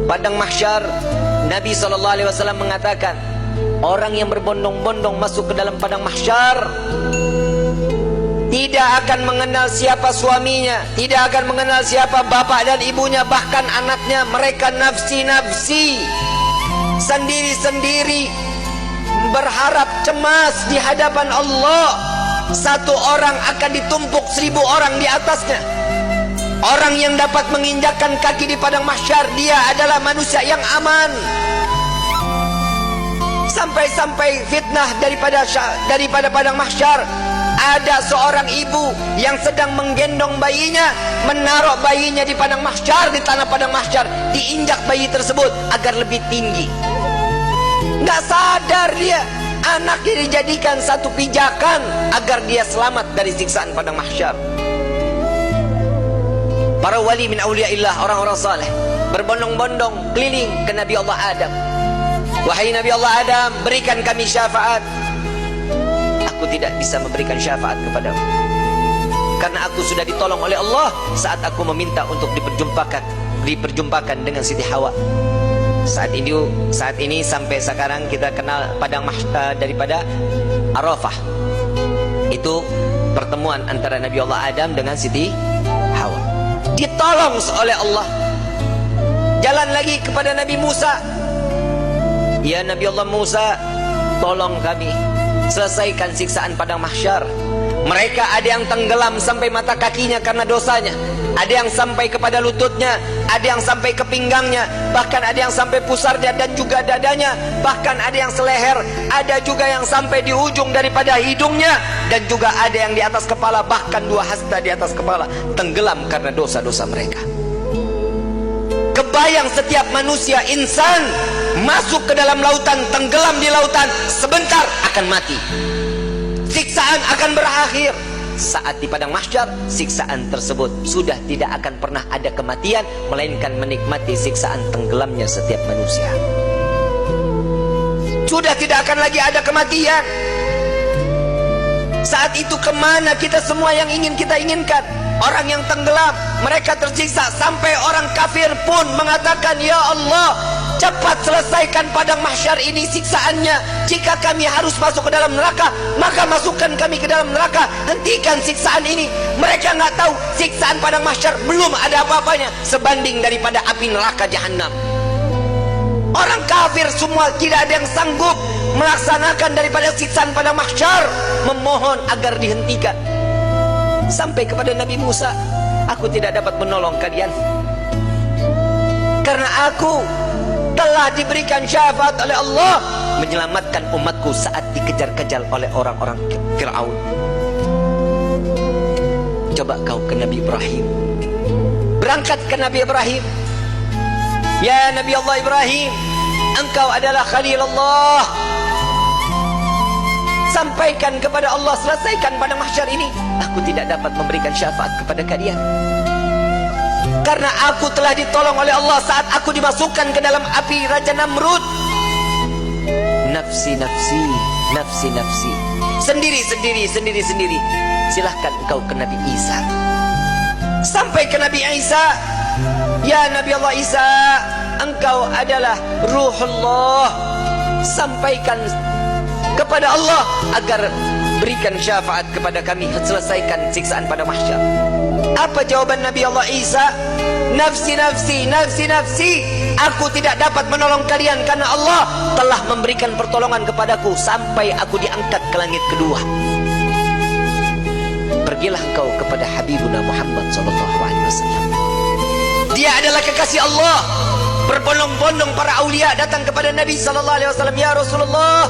Padang mahsyar, Nabi SAW mengatakan, orang yang berbondong-bondong masuk ke dalam padang mahsyar tidak akan mengenal siapa suaminya, tidak akan mengenal siapa bapak dan ibunya, bahkan anaknya. Mereka nafsi-nafsi, sendiri-sendiri, berharap cemas di hadapan Allah. Satu orang akan ditumpuk 1000 orang di atasnya. Orang yang dapat menginjakkan kaki di padang mahsyar, dia adalah manusia yang aman. Sampai-sampai fitnah daripada padang mahsyar, ada seorang ibu yang sedang menggendong bayinya, menaruh bayinya di padang mahsyar, di tanah padang mahsyar, diinjak bayi tersebut agar lebih tinggi. Nggak sadar dia, anaknya dijadikan satu pijakan agar dia selamat dari siksaan padang mahsyar. Para wali min awliyaillah, orang-orang saleh, berbondong-bondong keliling ke Nabi Allah Adam. Wahai Nabi Allah Adam, berikan kami syafaat. Aku tidak bisa memberikan syafaat kepadamu, karena aku sudah ditolong oleh Allah saat aku meminta untuk diperjumpakan dengan Siti Hawa. Saat ini sampai sekarang kita kenal padang mahsyar daripada Arafah. Itu pertemuan antara Nabi Allah Adam dengan Siti Hawa. Ditolong oleh Allah. Jalan lagi kepada Nabi Musa. Ya Nabi Allah Musa, tolong kami selesaikan siksaan padang mahsyar. Mereka ada yang tenggelam sampai mata kakinya karena dosanya, ada yang sampai kepada lututnya, ada yang sampai ke pinggangnya, bahkan ada yang sampai pusarnya dan juga dadanya, bahkan ada yang seleher, ada juga yang sampai di ujung daripada hidungnya, dan juga ada yang di atas kepala, bahkan 2 hasta di atas kepala, tenggelam karena dosa-dosa mereka. Kebayang setiap manusia, insan, masuk ke dalam lautan, tenggelam di lautan, sebentar akan mati. Siksaan akan berakhir. Saat di padang mahsyar, siksaan tersebut sudah tidak akan pernah ada kematian, melainkan menikmati siksaan tenggelamnya setiap manusia. Sudah tidak akan lagi ada kematian. Saat itu kemana kita semua yang ingin kita inginkan? Orang yang tenggelam, mereka tersiksa, sampai orang kafir pun mengatakan, ya Allah, cepat selesaikan padang mahsyar ini siksaannya. Jika kami harus masuk ke dalam neraka, maka masukkan kami ke dalam neraka. Hentikan siksaan ini. Mereka nggak tahu siksaan padang mahsyar belum ada apa-apanya sebanding daripada api neraka jahanam. Orang kafir semua tidak ada yang sanggup melaksanakan daripada siksaan padang mahsyar, memohon agar dihentikan. Sampai kepada Nabi Musa, aku tidak dapat menolong kalian karena aku telah diberikan syafaat oleh Allah menyelamatkan umatku saat dikejar-kejar oleh orang-orang Fir'aun. Coba kau ke Nabi Ibrahim, berangkat ke Nabi Ibrahim. Ya Nabi Allah Ibrahim, engkau adalah Khalil Allah. Sampaikan kepada Allah, selesaikan padang mahsyar ini. Aku tidak dapat memberikan syafaat kepada kalian karena aku telah ditolong oleh Allah saat aku dimasukkan ke dalam api Raja Namrud. Nafsi, nafsi, nafsi, nafsi. Sendiri, sendiri, sendiri, sendiri. Silahkan engkau ke Nabi Isa. Sampai ke Nabi Isa. Ya Nabi Allah Isa, engkau adalah Ruhullah. Sampaikan kepada Allah agar berikan syafaat kepada kami, selesaikan siksaan pada mahsyar. Apa jawaban Nabi Allah Isa? Nafsi, nafsi, nafsi, nafsi. Aku tidak dapat menolong kalian karena Allah telah memberikan pertolongan kepadaku sampai aku diangkat ke langit kedua. Pergilah kau kepada Habibuna Muhammad SAW. Dia adalah kekasih Allah. Berbondong-bondong para aulia datang kepada Nabi SAW. Ya Rasulullah,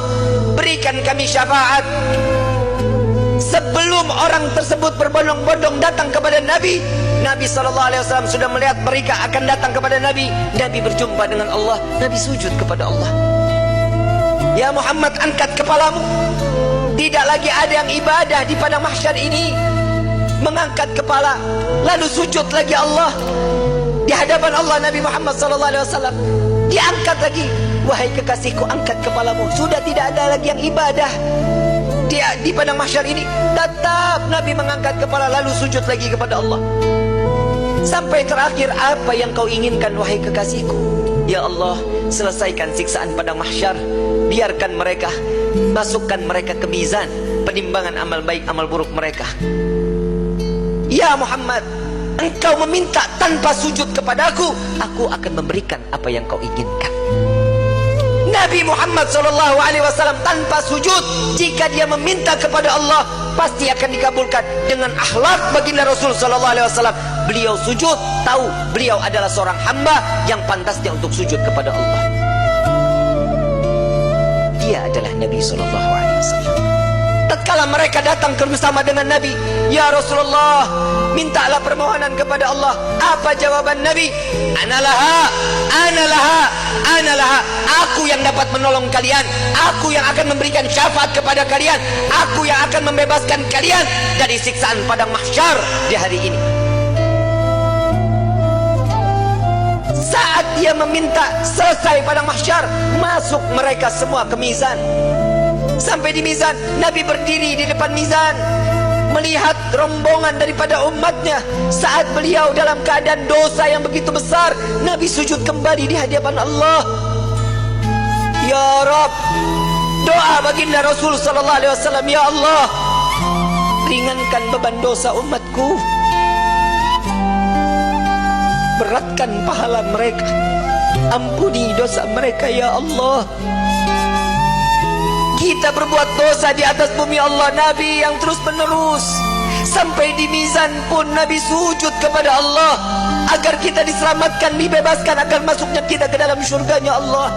berikan kami syafaat. Sebelum orang tersebut berbondong-bondong datang kepada Nabi, Nabi SAW sudah melihat mereka akan datang kepada Nabi. Nabi berjumpa dengan Allah, Nabi sujud kepada Allah. Ya Muhammad, angkat kepalamu. Tidak lagi ada yang ibadah di padang mahsyar ini mengangkat kepala lalu sujud lagi Allah di hadapan Allah. Nabi Muhammad SAW diangkat lagi. Wahai kekasihku, angkat kepalamu. Sudah tidak ada lagi yang ibadah di padang mahsyar ini. Tetap Nabi mengangkat kepala lalu sujud lagi kepada Allah. Sampai terakhir, apa yang kau inginkan wahai kekasihku? Ya Allah, selesaikan siksaan padang mahsyar. Biarkan mereka, masukkan mereka ke mizan penimbangan amal baik amal buruk mereka. Ya Muhammad, engkau meminta tanpa sujud kepadaku, aku akan memberikan apa yang kau inginkan. Nabi Muhammad SAW tanpa sujud, jika dia meminta kepada Allah, pasti akan dikabulkan. Dengan akhlak baginda Rasul SAW, beliau sujud, tahu beliau adalah seorang hamba yang pantasnya untuk sujud kepada Allah. Dia adalah Nabi SAW. Tatkala mereka datang bersama dengan Nabi, ya Rasulullah, mintalah permohonan kepada Allah. Apa jawaban Nabi? Analaha, analaha, analaha. Aku yang dapat menolong kalian, aku yang akan memberikan syafaat kepada kalian, aku yang akan membebaskan kalian dari siksaan padang mahsyar di hari ini. Saat dia meminta, selesai padang mahsyar, masuk mereka semua ke mizan. Sampai di mizan, Nabi berdiri di depan mizan, melihat rombongan daripada umatnya. Saat beliau dalam keadaan dosa yang begitu besar, Nabi sujud kembali di hadapan Allah. Ya Rabb, doa baginda Rasul SAW, ya Allah, ringankan beban dosa umatku, beratkan pahala mereka, ampuni dosa mereka ya Allah. Kita berbuat dosa di atas bumi Allah, Nabi yang terus menerus. Sampai di mizan pun Nabi sujud kepada Allah agar kita diselamatkan, dibebaskan, agar masuknya kita ke dalam syurganya Allah.